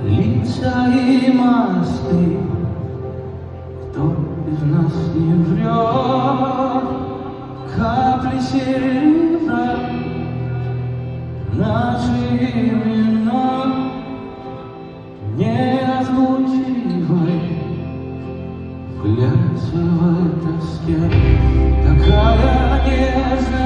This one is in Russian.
лица и мосты. Кто из нас не врет? Капли серебра, наши имена не озвучивай в глянцевой тоске. Такая нежная